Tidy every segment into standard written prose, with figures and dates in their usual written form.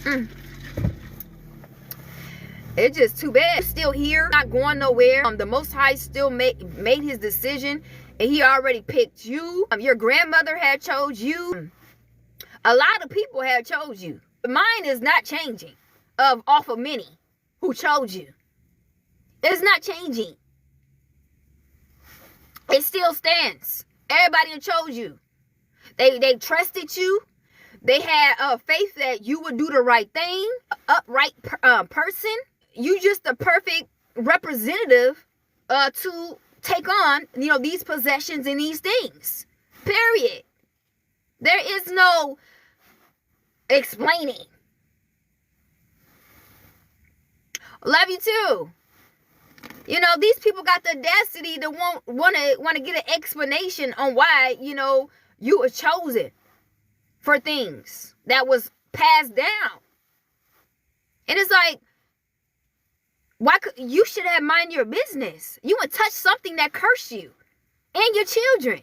Mm. It's just too bad. You're still here, not going nowhere. The Most High still made his decision, and he already picked you. Your grandmother had chose you. A lot of people had chose you. Mine is not changing off of many who chose you. It's not changing. It still stands. Everybody chose you. They trusted you. They had faith that you would do the right thing, upright person. You just the perfect representative to take on, these possessions and these things. Period. There is no explaining. Love you too. These people got the audacity to want to get an explanation on why, you were chosen for things that was passed down. And it's like, why you should have mind your business. You would touch something that cursed you and your children.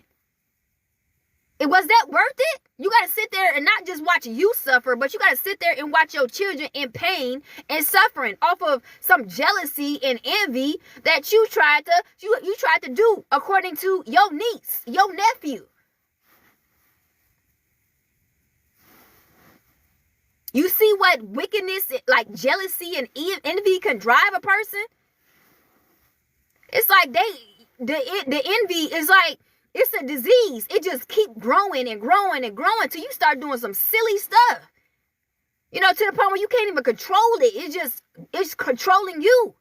Was that worth it? You got to sit there and not just watch you suffer, but you got to sit there and watch your children in pain and suffering off of some jealousy and envy that you tried to do according to your niece, your nephew. You see what wickedness, like jealousy and envy, can drive a person? It's like the envy is like, it's a disease. It just keep growing and growing and growing till you start doing some silly stuff. To the point where you can't even control it. It's controlling you.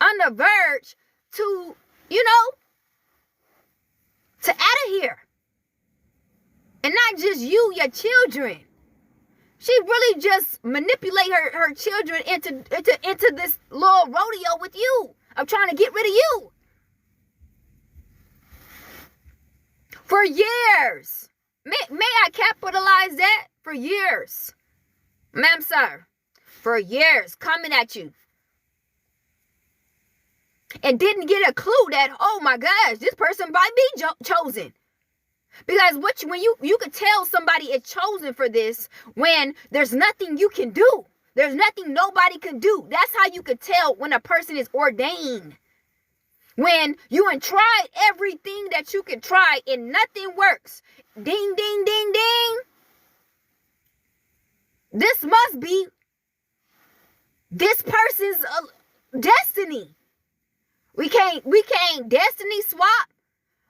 On the verge to, to out of here. And not just you, your children. She really just manipulate her children into this little rodeo with you. I'm trying to get rid of you. For years. May I capitalize that? For years. Ma'am, sir. For years. Coming at you. And didn't get a clue that, oh my gosh, this person might be chosen. Because when you could tell somebody is chosen for this when there's nothing you can do. There's nothing nobody can do. That's how you could tell when a person is ordained. When you have tried everything that you can try and nothing works. Ding, ding, ding, ding. This must be this person's destiny. We can't destiny swap.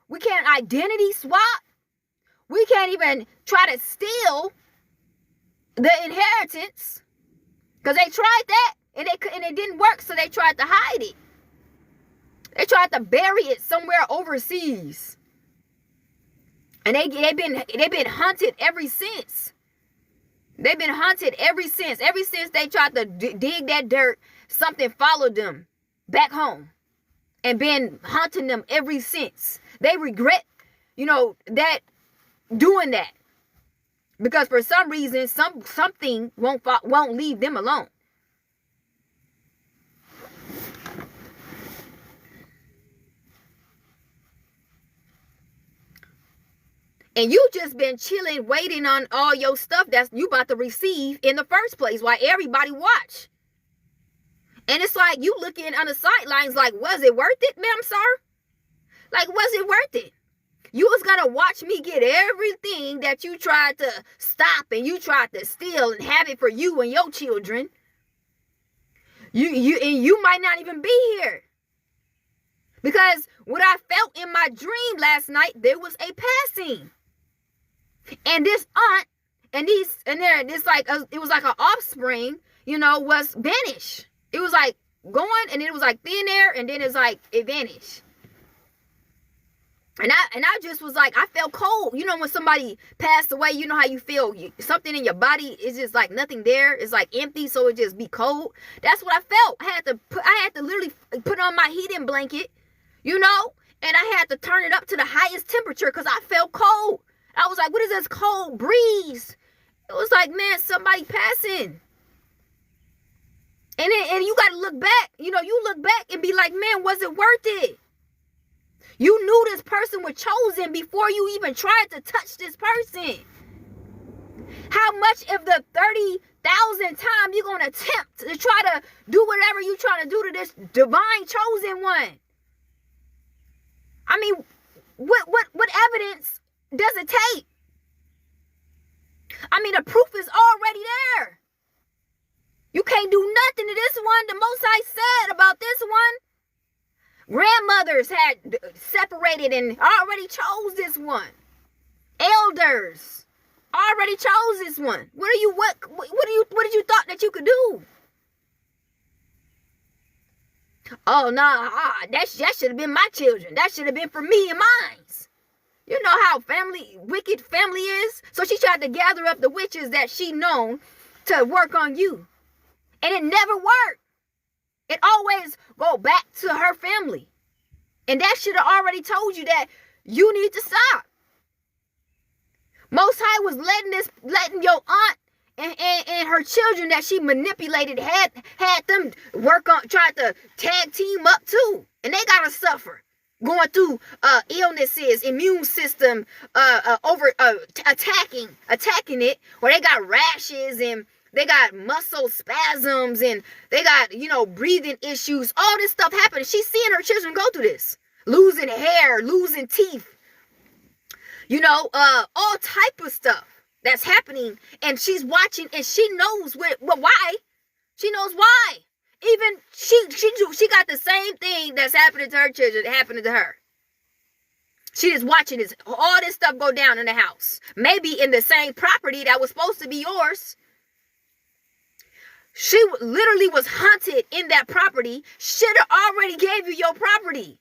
We can't identity swap. We can't even try to steal the inheritance. Because they tried that and it didn't work, so they tried to hide it. They tried to bury it somewhere overseas. And they've been hunted ever since. They've been hunted ever since. Ever since they tried to dig that dirt, something followed them back home. And been hunting them ever since. They regret, that doing that. Because for some reason, something won't leave them alone. And you just been chilling, waiting on all your stuff that you about to receive in the first place while everybody watch. And it's like you looking on the sidelines like, was it worth it, ma'am, sir? Like, was it worth it? You was going to watch me get everything that you tried to stop and you tried to steal and have it for you and your children. You might not even be here. Because what I felt in my dream last night, there was a passing. And this aunt and it was like an offspring, was vanished. It was like going and it was like thin air and then it's like it vanished. And I just was like, I felt cold. When somebody passed away, you know how you feel. Something in your body is just like nothing there. It's like empty, so it just be cold. That's what I felt. I had to literally put on my heating blanket, and I had to turn it up to the highest temperature because I felt cold. I was like, what is this cold breeze? It was like, man, somebody passing. And you got to look back. You look back and be like, man, was it worth it? You knew this person was chosen before you even tried to touch this person. How much of the 1,000 times you're going to attempt to try to do whatever you're trying to do to this divine chosen one. I mean, what evidence does it take? I mean, the proof is already there. You can't do nothing to this one. The Most High said about this one, grandmothers had separated and already chose this one. Elders already chose this one. What did you thought that you could do? Oh no, that should have been my children. That should have been for me and mine. You know how wicked family is. So she tried to gather up the witches that she known to work on you. And it never worked. It always go back to her family. And that should have already told you that you need to stop. Most High was letting your aunt and her children that she manipulated had them work on, tried to tag team up too. And they gotta suffer. Going through illnesses, immune system attacking it, where they got rashes and they got muscle spasms and they got, breathing issues. All this stuff happening. She's seeing her children go through this. Losing hair, losing teeth. All type of stuff that's happening. And she's watching and she knows why. She knows why. Even she got the same thing that's happening to her children happening to her. She is watching all this stuff go down in the house. Maybe in the same property that was supposed to be yours. She literally was hunted in that property. Should have already gave you your property.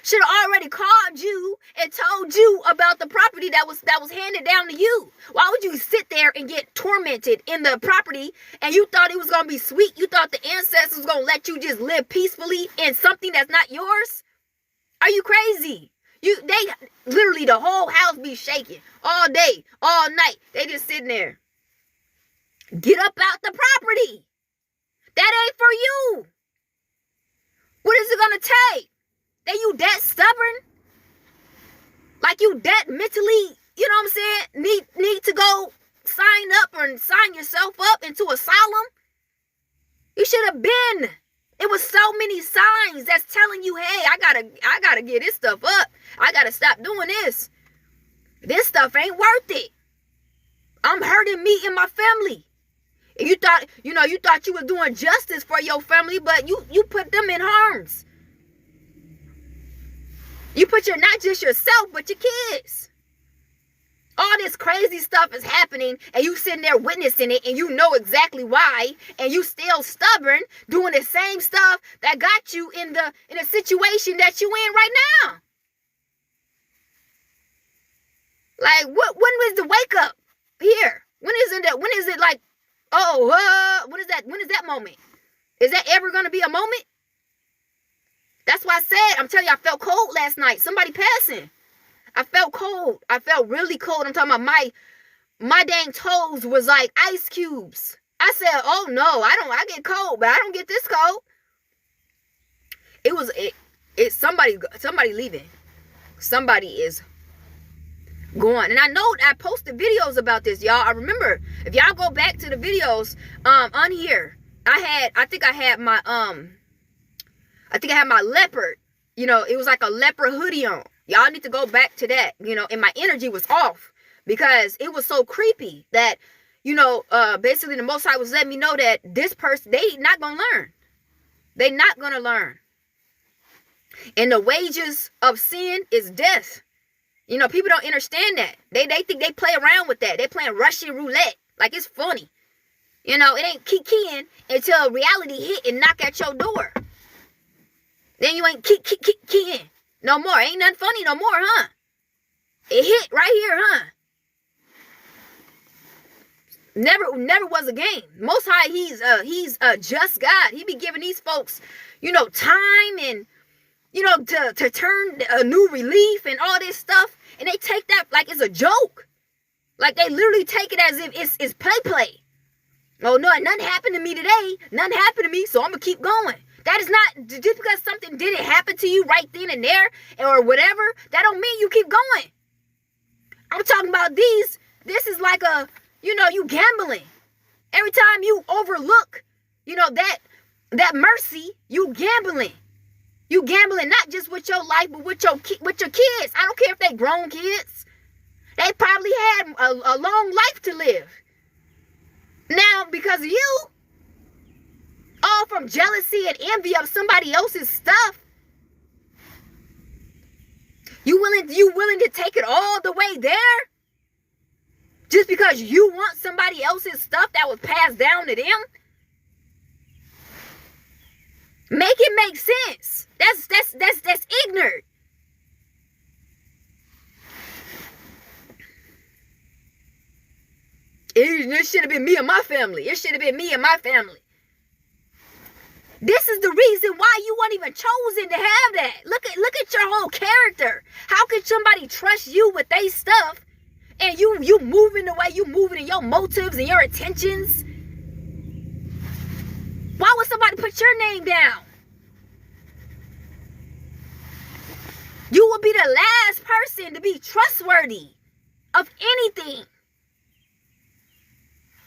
Should have already called you and told you about the property that was handed down to you. Why would you sit there and get tormented in the property and you thought it was going to be sweet? You thought the ancestors was going to let you just live peacefully in something that's not yours? Are you crazy? They literally, the whole house be shaking all day, all night. They just sitting there. Get up out the property. That ain't for you. What is it going to take? That you that stubborn? Like you that mentally, need to go sign up or sign yourself up into asylum? You should have been. It was so many signs that's telling you, hey, I gotta get this stuff up. I gotta stop doing this. This stuff ain't worth it. I'm hurting me and my family. And you thought you were doing justice for your family, but you put them in harms. You put not just yourself, but your kids. All this crazy stuff is happening and you sitting there witnessing it and you know exactly why, and you still stubborn doing the same stuff that got you in a situation that you in right now. Like when was the wake up here? When is it like, when is that moment? Is that ever gonna be a moment? That's why I said, I'm telling you, I felt cold last night. Somebody passing. I felt cold. I felt really cold. I'm talking about my dang toes was like ice cubes. I said, oh no, I get cold, but I don't get this cold. It's somebody leaving. Somebody is going. And I know I posted videos about this, y'all. I remember, if y'all go back to the videos on here, I think I had my leopard, it was like a leopard hoodie on. Y'all need to go back to that, and my energy was off because it was so creepy that, basically the Most High was letting me know that this person, they not going to learn. They not going to learn. And the wages of sin is death. People don't understand that. They think they play around with that. They playing Russian roulette. Like it's funny. It ain't keying until reality hit and knock at your door. Then you ain't keying no more. Ain't nothing funny no more, huh? It hit right here, huh? Never was a game. Most High, he's a just God. He be giving these folks, time and, to turn a new relief and all this stuff. And they take that like it's a joke. Like they literally take it as if it's play. Oh no, nothing happened to me today. Nothing happened to me, so I'm going to keep going. That is not, just because something didn't happen to you right then and there or whatever, that don't mean you keep going. I'm talking about these. This is like you gambling. Every time you overlook, that mercy, you gambling. You gambling not just with your life, but with your kids. I don't care if they grown kids. They probably had a long life to live. Now, because of you, all from jealousy and envy of somebody else's stuff, you willing to take it all the way there? Just because you want somebody else's stuff that was passed down to them? Make it make sense. That's ignorant. It should have been me and my family. It should have been me and my family. This is the reason why you weren't even chosen to have that. Look at your whole character. How could somebody trust you with their stuff and you moving the way you moving in your motives and your intentions? Why would somebody put your name down? You will be the last person to be trustworthy of anything.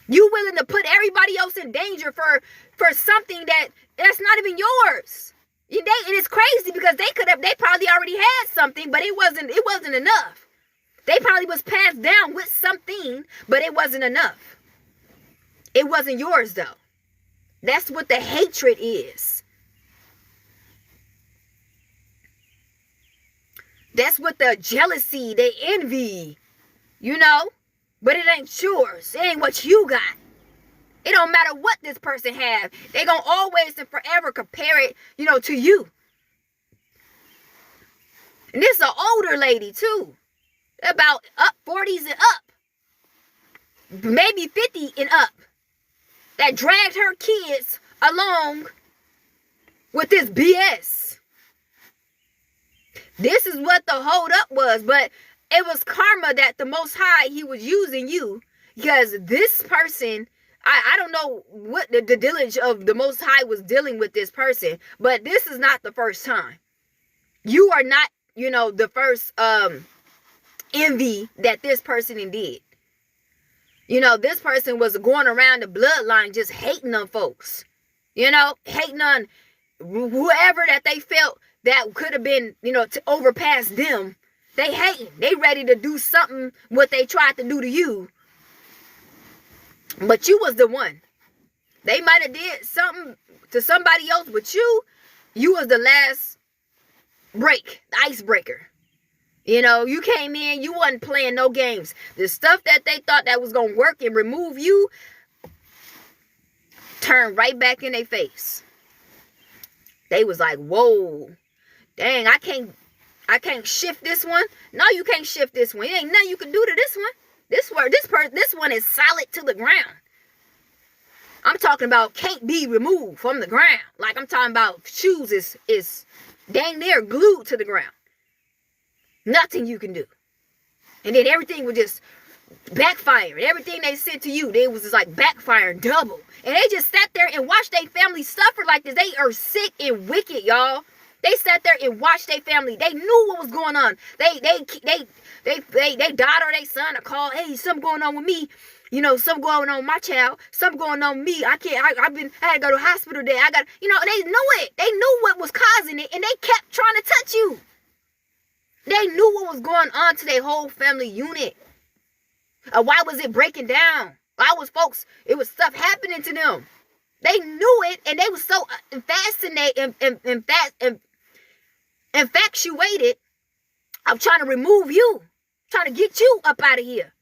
You willing to put everybody else in danger for something that's not even yours. And it's crazy because they probably already had something, but it wasn't enough. They probably was passed down with something, but it wasn't enough. It wasn't yours though. That's what the hatred is. That's what the jealousy, the envy, but it ain't yours. It ain't what you got. It don't matter what this person have. They gonna always and forever compare it, to you. And this is an older lady too. About up 40s and up. Maybe 50 and up. That dragged her kids along with this BS. This is what the hold up was, but it was karma that the Most High, he was using you because this person, I don't know what the diligence of the Most High was dealing with this person, but this is not the first time. You are not, the first envy that this person did. This person was going around the bloodline just hating on folks, hating on whoever that they felt that could have been, to overpass them. They hating. They ready to do something what they tried to do to you. But you was the one. They might have did something to somebody else, but you was the last break, the icebreaker. You came in, you wasn't playing no games. The stuff that they thought that was going to work and remove you turned right back in their face. They was like, whoa, dang, I can't shift this one. No, you can't shift this one. It ain't nothing you can do to this one. This one is solid to the ground. I'm talking about can't be removed from the ground. Like I'm talking about shoes is dang near glued to the ground. Nothing you can do. And then everything would just backfire. Everything they said to you, they was just like backfiring double. And they just sat there and watched their family suffer like this. They are sick and wicked, y'all. They sat there and watched their family. They knew what was going on. They daughter, they son, a call, hey, something going on with me. Something going on with my child. Something going on with me. I had to go to the hospital today. They knew it. They knew what was causing it. And they kept trying to touch you. They knew what was going on to their whole family unit. Why was it breaking down? Why was it was stuff happening to them. They knew it, and they were so fascinated and infatuated of trying to remove you, trying to get you up out of here,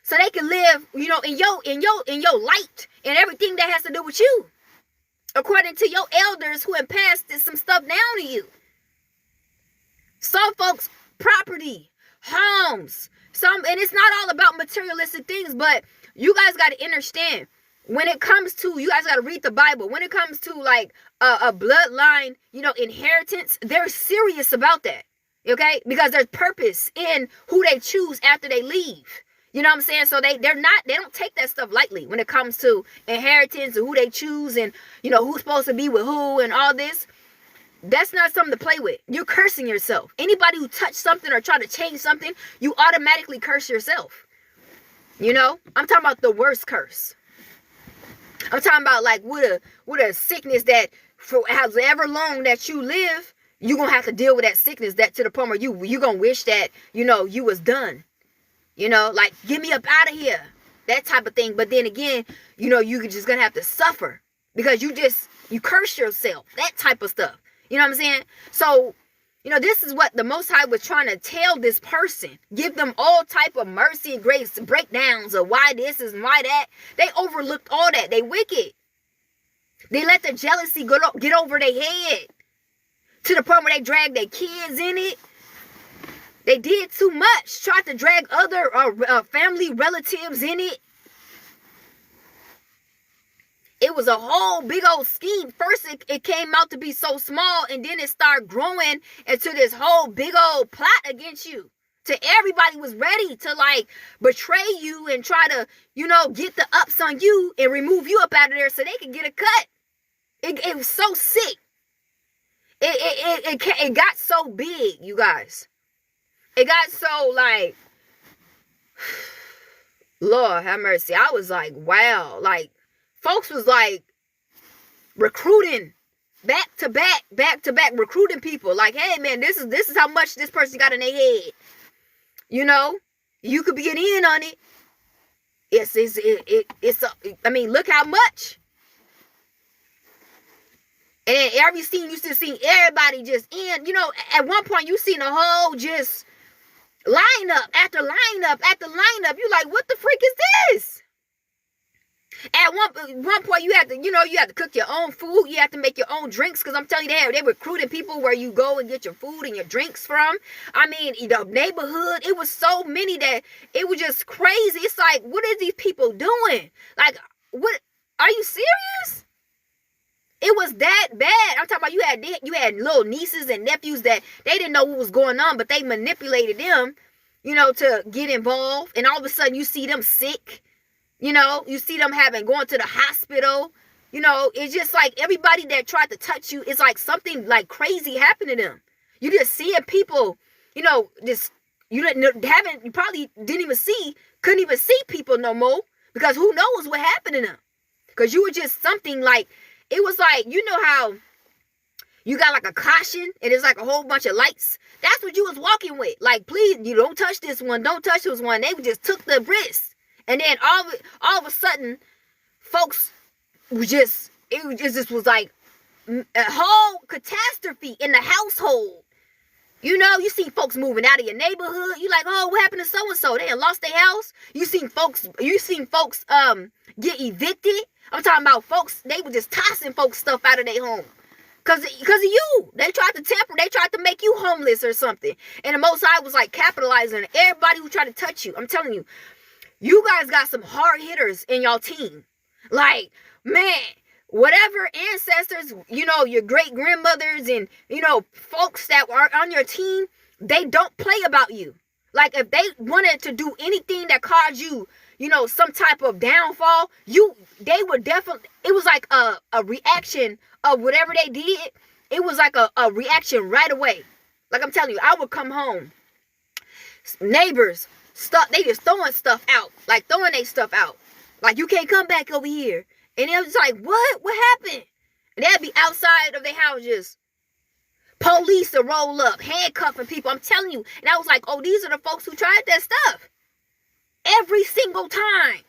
so they can live, in your light and everything that has to do with you, according to your elders who have passed some stuff down to you. Some folks, property, homes, and it's not all about materialistic things, but you guys got to understand. When it comes to, you guys got to read the Bible. When it comes to like a bloodline, inheritance, they're serious about that. Okay? Because there's purpose in who they choose after they leave. You know what I'm saying? So they don't take that stuff lightly when it comes to inheritance and who they choose and, who's supposed to be with who and all this. That's not something to play with. You're cursing yourself. Anybody who touched something or try to change something, you automatically curse yourself. I'm talking about the worst curse. I'm talking about like with a sickness that for however long that you live, you're gonna have to deal with that sickness, that to the point where you gonna wish that, you was done. Like, get me up out of here. That type of thing. But then again, you just gonna have to suffer because you curse yourself. That type of stuff. You know what I'm saying? So, this is what the Most High was trying to tell this person. Give them all type of mercy and grace, breakdowns of why this is and why that. They overlooked all that. They wicked. They let the jealousy get over their head to the point where they drag their kids in it. They did too much. Tried to drag other family relatives in it. It was a whole big old scheme. First, it came out to be so small, and then it started growing into this whole big old plot against you. To everybody was ready to like betray you and try to, get the ups on you and remove you up out of there so they could get a cut. It was so sick. It got so big, you guys. It got so like, Lord have mercy. I was like, wow. Like, folks was like recruiting back to back recruiting people. Like, hey man, this is how much this person got in their head. You could be getting in on it. I mean, look how much. And then every scene you still see everybody just in. At one point you seen a whole just lineup after lineup after lineup. You like, what the freak is this? At one point you had to, you had to cook your own food. You have to make your own drinks, because I'm telling you, they recruited people where you go and get your food and your drinks from. I mean, the neighborhood, it was so many that it was just crazy. It's like, what are these people doing? Like, what? Are you serious? It was that bad. I'm talking about you had little nieces and nephews that they didn't know what was going on, but they manipulated them, to get involved. And all of a sudden you see them sick. You see them going to the hospital. It's just like everybody that tried to touch you, it's like something like crazy happened to them. You just seeing people, just, you probably couldn't even see people no more, because who knows what happened to them. Because you were just something like, it was like, how you got like a caution and it's like a whole bunch of lights. That's what you was walking with. Like, please, you don't touch this one. Don't touch this one. They just took the risk. And then all of a sudden, folks was like a whole catastrophe in the household. You see folks moving out of your neighborhood. You like, oh, what happened to so-and-so? They had lost their house. You seen folks get evicted. I'm talking about folks, they were just tossing folks stuff out of their home. Cause of you. They tried to make you homeless or something. And the Most High was like capitalizing on everybody who tried to touch you. I'm telling you, you guys got some hard hitters in y'all team. Like, man, whatever ancestors, your great grandmothers and, folks that are on your team, they don't play about you. Like, if they wanted to do anything that caused you, some type of downfall, they would definitely, it was like a reaction of whatever they did. It was like a reaction right away. Like, I'm telling you, I would come home. Neighbors, they just throwing stuff out. Like, throwing their stuff out. Like, you can't come back over here. And it was like, what? What happened? And they'd be outside of their houses. Police will roll up, handcuffing people. I'm telling you. And I was like, oh, these are the folks who tried that stuff. Every single time.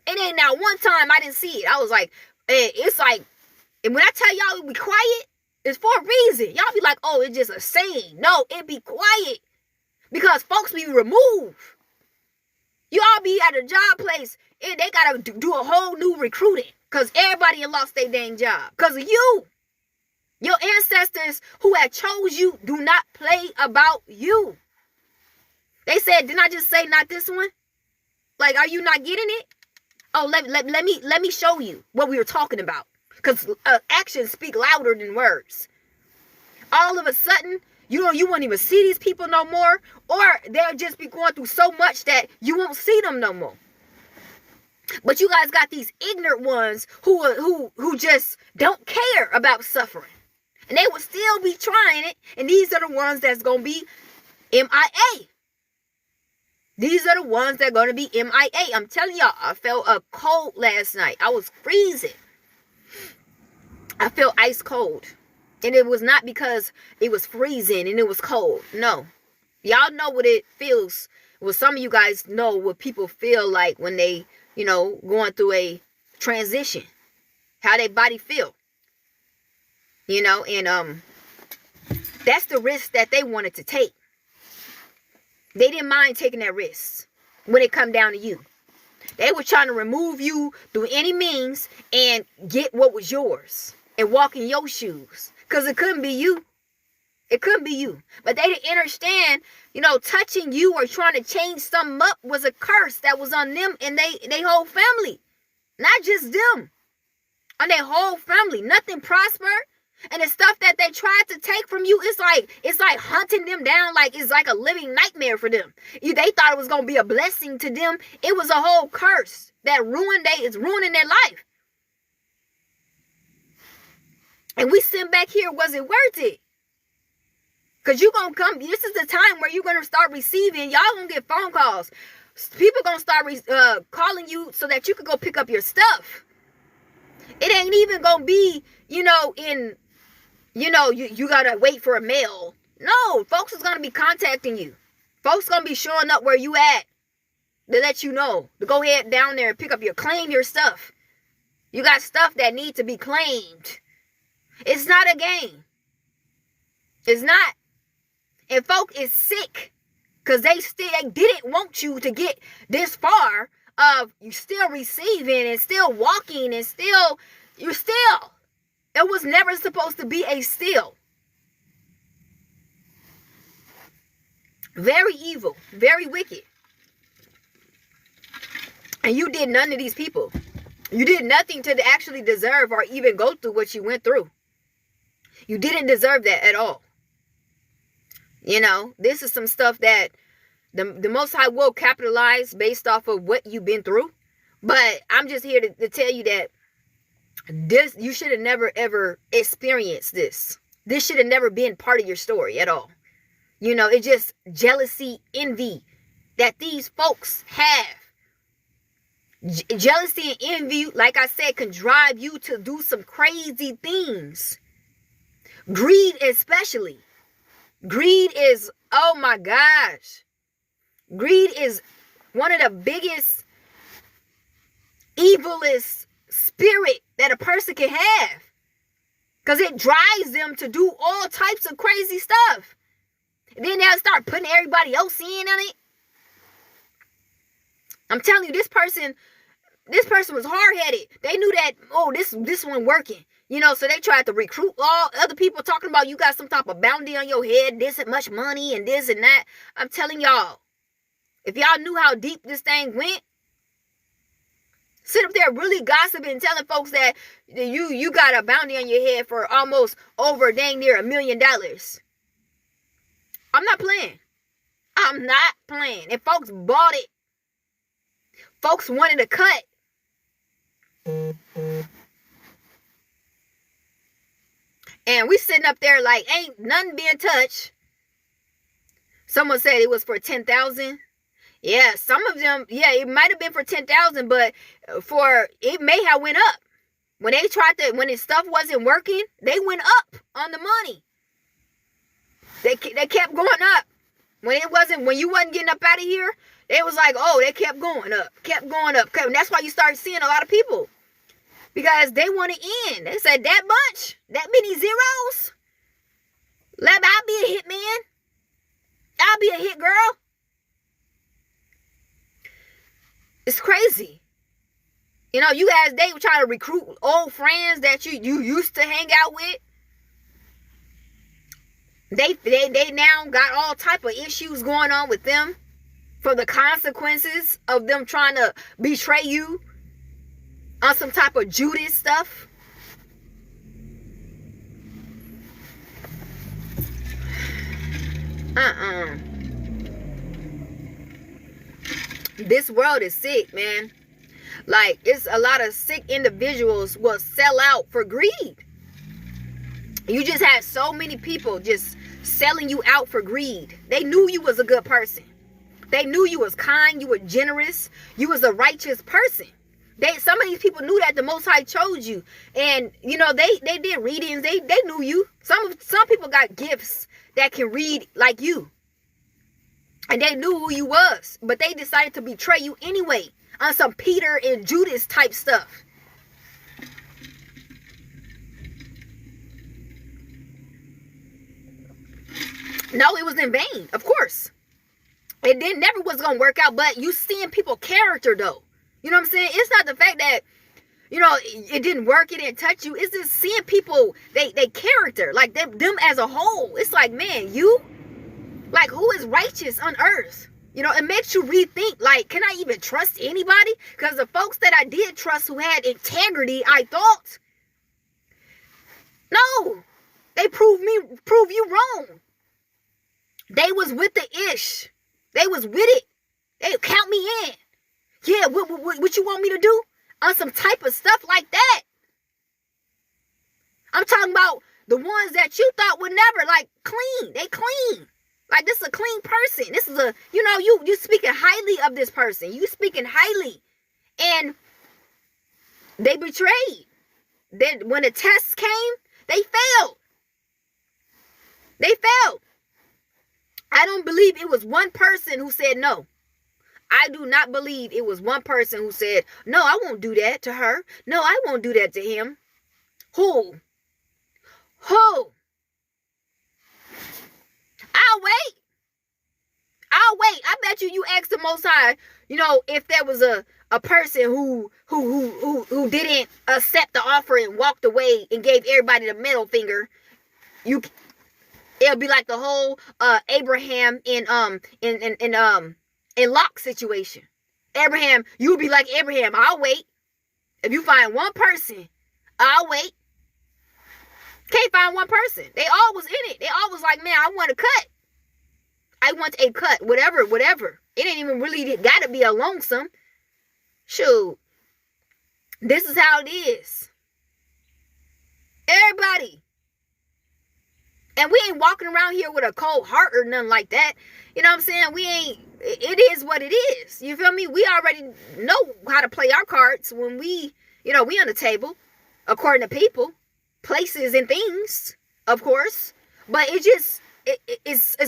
And then now one time I didn't see it. I was like, it's like, and when I tell y'all be quiet, it's for a reason. Y'all be like, oh, it's just a saying. No, it be quiet. Because folks be removed. You all be at a job place and they gotta do a whole new recruiting. Because everybody had lost their dang job. Because of you. Your ancestors who had chose you do not play about you. They said, didn't I just say not this one? Like, are you not getting it? Oh, let me show you what we were talking about. Because actions speak louder than words. All of a sudden, you won't even see these people no more. Or they'll just be going through so much that you won't see them no more. But you guys got these ignorant ones who just don't care about suffering. And they will still be trying it. And these are the ones that's going to be MIA. These are the ones that are going to be MIA. I'm telling y'all, I felt a cold last night. I was freezing. I felt ice cold. And it was not because it was freezing and it was cold. No. Y'all know what it feels. Well, some of you guys know what people feel like when they, going through a transition. How their body feel. And that's the risk that they wanted to take. They didn't mind taking that risk when it come down to you. They were trying to remove you through any means and get what was yours and walk in your shoes. Because it couldn't be you. It couldn't be you. But they didn't understand, touching you or trying to change something up was a curse that was on them and they whole family. Not just them. On their whole family. Nothing prospered. And the stuff that they tried to take from you, it's like hunting them down, like it's like a living nightmare for them. They thought it was gonna be a blessing to them. It was a whole curse that is ruining their life. And we sitting back here, was it worth it? Because you're gonna come, this is the time where you're gonna start receiving, y'all gonna get phone calls. People gonna start calling you so that you could go pick up your stuff. It ain't even gonna be, you gotta wait for a mail. No, folks is gonna be contacting you. Folks gonna be showing up where you at to let you know. To go ahead down there and claim your stuff. You got stuff that need to be claimed. It's not a game. It's not. And folk is sick because they didn't want you to get this far of you still receiving and still walking and you're still. It was never supposed to be a still. Very evil, very wicked. And you did none of these people. You did nothing to actually deserve or even go through what you went through. You didn't deserve that at all. This is some stuff that the Most High will capitalize based off of what you've been through. But I'm just here to tell you that you should have never ever experienced this. This should have never been part of your story at all. It's just jealousy, envy that these folks have. Jealousy and envy, like I said, can drive you to do some crazy things. Greed especially. Greed is, oh my gosh. Greed is one of the biggest, evilest spirit that a person can have. Because it drives them to do all types of crazy stuff. And then they'll start putting everybody else in on it. I'm telling you, this person was hard-headed. They knew that, this one working. So they tried to recruit all other people talking about you got some type of bounty on your head, this and much money and this and that. I'm telling y'all, if y'all knew how deep this thing went, sit up there really gossiping, telling folks that you got a bounty on your head for almost over dang near $1 million. I'm not playing. I'm not playing. And folks bought it. Folks wanted a cut. And we sitting up there like ain't nothing being touched. Someone said it was for 10,000. Yeah, some of them, it might have been for 10,000, but it may have went up. When when his stuff wasn't working, they went up on the money. They kept going up. When you wasn't getting up out of here, it was like, they kept going up. And that's why you start seeing a lot of people. Because they want to end. They said, that much? That many zeros? I'll be a hit man. I'll be a hit girl. It's crazy. You guys, they were trying to recruit old friends that you used to hang out with. They now got all type of issues going on with them for the consequences of them trying to betray you on some type of Judas stuff. This world is sick, man. Like, it's a lot of sick individuals will sell out for greed. You just had so many people just selling you out for greed. They knew you was a good person. They knew you was kind, you were generous, you was a righteous person. Some of these people knew that the Most High chose you. And, you know, they did readings. They knew you. Some people got gifts that can read like you. And they knew who you was. But they decided to betray you anyway. On some Peter and Judas type stuff. No, it was in vain. Of course. It never was going to work out. But you seeing people character though. You know what I'm saying? It's not the fact that, you know, it didn't work, it didn't touch you. It's just seeing people, they character, like them as a whole. It's like, man, you, like, who is righteous on earth? You know, it makes you rethink, like, can I even trust anybody? Because the folks that I did trust who had integrity, I thought, no, they prove you wrong. They was with the ish. They was with it. They count me in. Yeah, what you want me to do? On some type of stuff like that. I'm talking about the ones that you thought would never, like, clean. They clean. Like, this is a clean person. This is a, you know, you speaking highly of this person. You speaking highly. And they betrayed. Then when the tests came, they failed. They failed. I don't believe it was one person who said no. I do not believe it was one person who said, no, I won't do that to her. No, I won't do that to him. Who? I'll wait. I bet you asked the Most High, you know, if there was a person who didn't accept the offer and walked away and gave everybody the middle finger, it'll be like the whole Abraham in Locke's situation. Abraham, you'll be like Abraham, I'll wait. If you find one person, I'll wait. Can't find one person. They all was in it. They all was like, man, I want a cut. I want a cut. Whatever. It ain't even really gotta be a lonesome. Shoot. This is how it is. Everybody. And we ain't walking around here with a cold heart or nothing like that. You know what I'm saying? It is what it is. You feel me? We already know how to play our cards when we on the table, according to people, places, and things, of course. But it's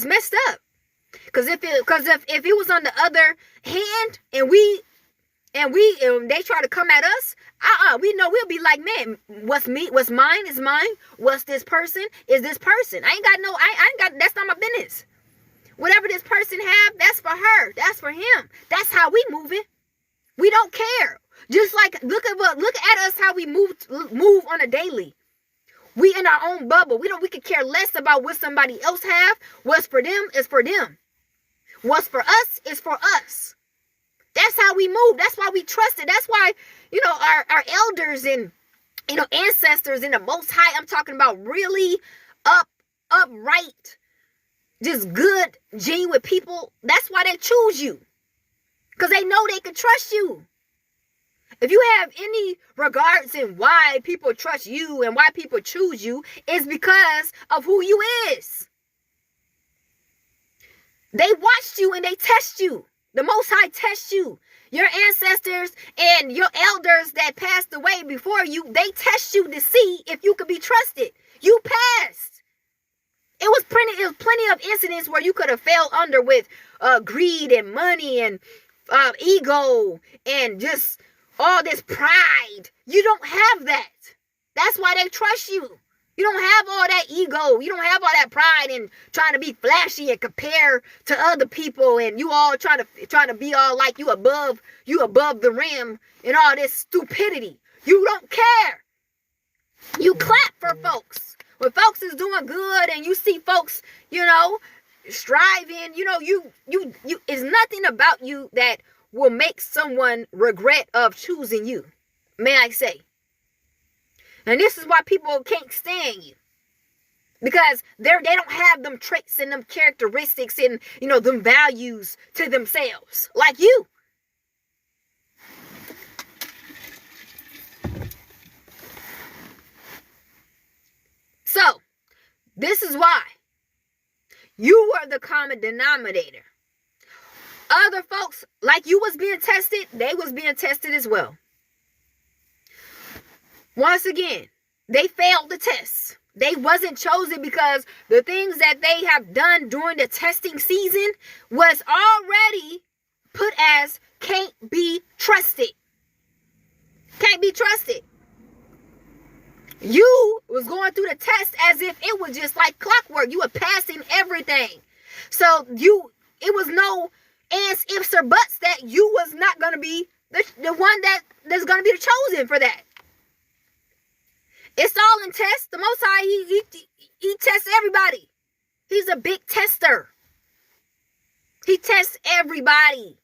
messed up. Because if it was on the other hand and they try to come at us, we know we'll be like, man, what's mine is mine. What's this person is this person. I ain't got, that's not my business. Whatever this person have, that's for her. That's for him. That's how we moving. We don't care. Just like, look at us, how we move on a daily. We in our own bubble. We could care less about what somebody else have. What's for them is for them. What's for us is for us. That's how we move. That's why we trust it. That's why, our elders and, ancestors in the Most High, I'm talking about really upright, just good, genuine people. That's why they choose you. Because they know they can trust you. If you have any regards in why people trust you and why people choose you, it's because of who you is. They watched you and they test you. The Most High tests you. Your ancestors and your elders that passed away before you, they test you to see if you could be trusted. You passed. It was plenty of incidents where you could have fell under with greed and money and ego and just all this pride. You don't have that. That's why they trust you. You don't have all that ego. You don't have all that pride and trying to be flashy and compare to other people, and you all trying to be all like you above the rim and all this stupidity. You don't care. You clap for folks. When folks is doing good and you see folks, striving, you it's nothing about you that will make someone regret of choosing you. May I say? And this is why people can't stand you. Because they don't have them traits and them characteristics and, them values to themselves. Like you. So, this is why. You were the common denominator. Other folks, like you was being tested, they was being tested as well. Once again, they failed the test. They wasn't chosen because the things that they have done during the testing season was already put as can't be trusted. Can't be trusted. You was going through the test as if it was just like clockwork. You were passing everything. So it was no ands, ifs, or buts that you was not going to be the one that's going to be chosen for that. It's all in test. The Most High, he tests everybody. He's a big tester. He tests everybody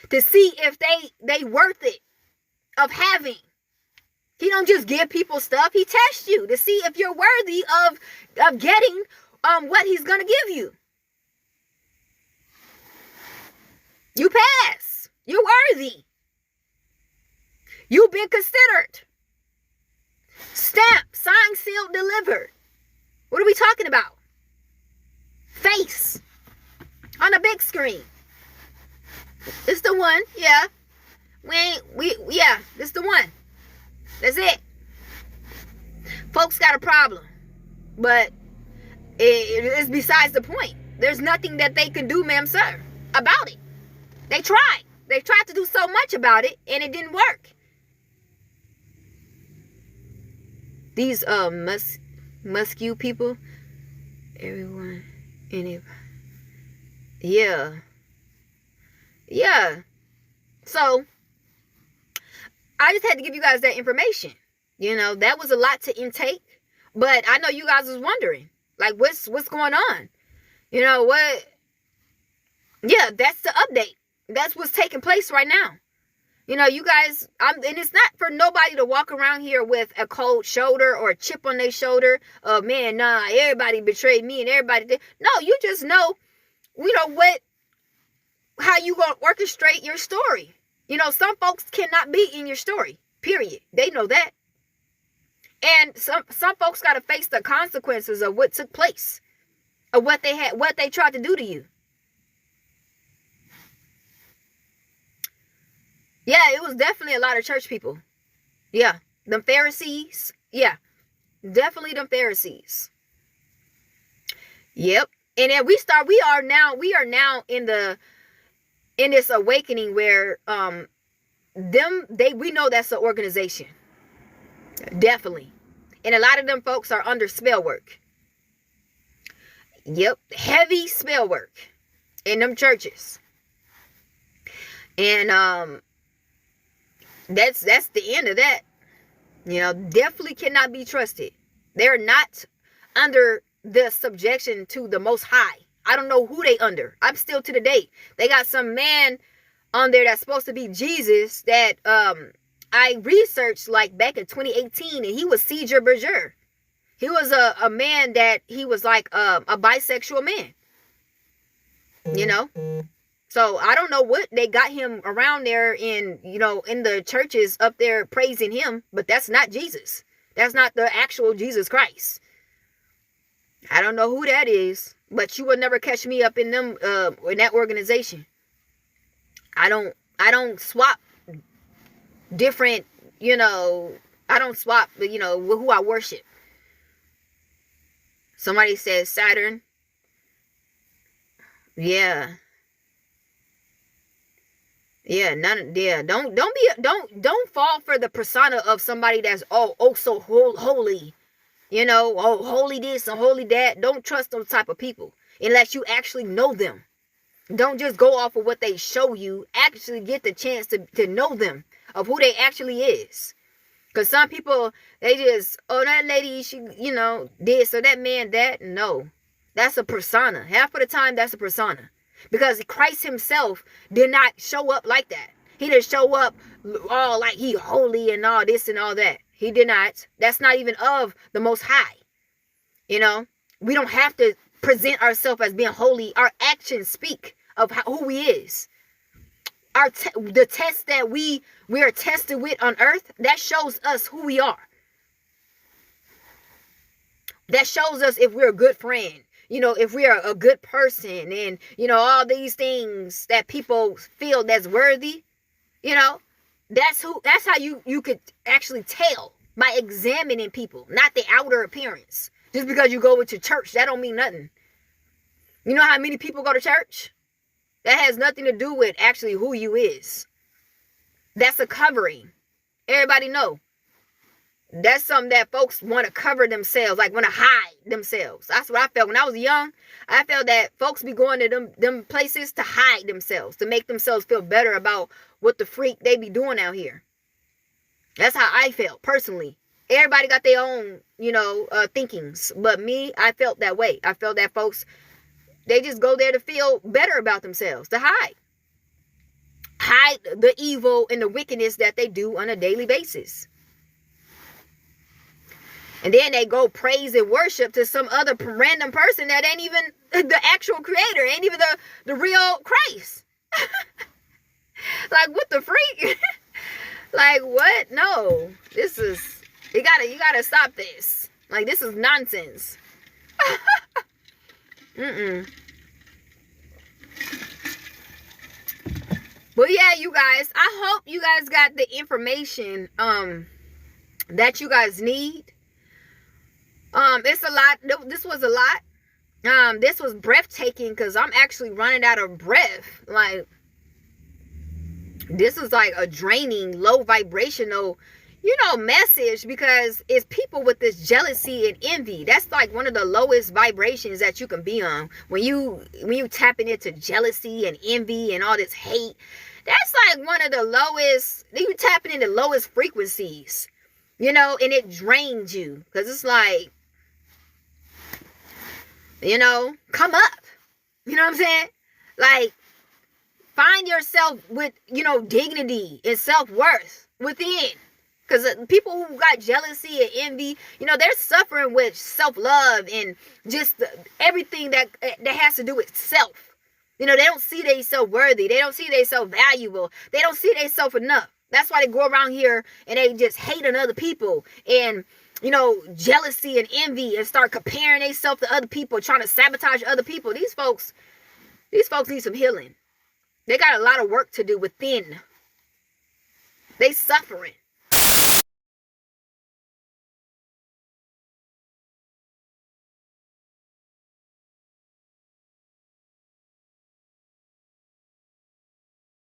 to see if they worth it of having. He don't just give people stuff. He tests you to see if you're worthy of getting what he's gonna give you. You pass. You're worthy. You've been considered. Stamp, signed, sealed, delivered. What are we talking about? Face on a big screen. It's the one, yeah. It's the one. That's it. Folks got a problem, but it's besides the point. There's nothing that they can do, ma'am, sir, about it. They tried. They tried to do so much about it, and it didn't work. These muscu people, everyone, anybody. Yeah. So I just had to give you guys that information. That was a lot to intake, but I know you guys was wondering, like, what's going on? What? Yeah, that's the update. That's what's taking place right now. You guys, and it's not for nobody to walk around here with a cold shoulder or a chip on their shoulder. Oh man, nah, everybody betrayed me and everybody did. No, you just know, how you gonna orchestrate your story. Some folks cannot be in your story, period. They know that. And some folks got to face the consequences of what took place, of what they tried to do to you. Yeah, it was definitely a lot of church people. Yeah, them Pharisees. Yeah, definitely them Pharisees. Yep. And then we are now in this awakening where we know that's an organization. Definitely. And a lot of them folks are under spell work. Yep, heavy spell work in them churches. And that's the end of that. Definitely cannot be trusted. They're not under the subjection to the Most High. I don't know who they under. I'm still to the date. They got some man on there that's supposed to be Jesus that I researched like back in 2018, and he was Caesar Berger. He was a man that he was like a bisexual man. So I don't know what they got him around there in the churches up there praising him, but that's not Jesus. That's not the actual Jesus Christ. I don't know who that is, but you will never catch me up in them in that organization. I don't swap different, I don't swap, who I worship. Somebody says Saturn. Yeah. Yeah, don't fall for the persona of somebody that's so holy. Holy this and holy that. Don't trust those type of people unless you actually know them. Don't just go off of what they show you. Actually get the chance to know them, of who they actually is. Because some people, they just, that lady, she, this or that man, that. No, that's a persona. Half of the time, that's a persona. Because Christ himself did not show up like that. He didn't show up all like he holy and all this and all that. He did not. That's not even of the Most High. We don't have to present ourselves as being holy. Our actions speak of who he is. The test that we are tested with on earth, that shows us who we are. That shows us if we're a good friend. if we are a good person and, all these things that people feel that's worthy, that's how you could actually tell by examining people, not the outer appearance. Just because you go into church, that don't mean nothing. You know how many people go to church? That has nothing to do with actually who you is. That's a covering. Everybody know. That's something that folks want to cover themselves, like want to hide themselves. That's what I felt when I was young. I felt that folks be going to them places to hide themselves, to make themselves feel better about what the freak they be doing out here. That's how I felt personally. Everybody got their own, thinkings. But me, I felt that way. I felt that folks, they just go there to feel better about themselves, to hide the evil and the wickedness that they do on a daily basis. And then they go praise and worship to some other random person that ain't even the actual creator, ain't even the real Christ. Like, what the freak? Like, what? No, this is, you gotta stop this. Like, this is nonsense. But yeah, you guys, I hope you guys got the information that you guys need. It's a lot. This was a lot. This was breathtaking because I'm actually running out of breath. Like, this is like a draining, low vibrational, message, because it's people with this jealousy and envy. That's like one of the lowest vibrations that you can be on. When you tapping into jealousy and envy and all this hate, that's like one of the lowest. You tapping into lowest frequencies, and it drains you because it's like, come up. You know what I'm saying? Like, find yourself with, dignity and self-worth within. Because people who got jealousy and envy, they're suffering with self-love and just everything that has to do with self. They don't see themselves worthy. They don't see themselves valuable. They don't see themselves enough. That's why they go around here and they just hate on other people and, jealousy and envy, and start comparing themselves to other people, trying to sabotage other people. These folks need some healing. They got a lot of work to do within. They suffering.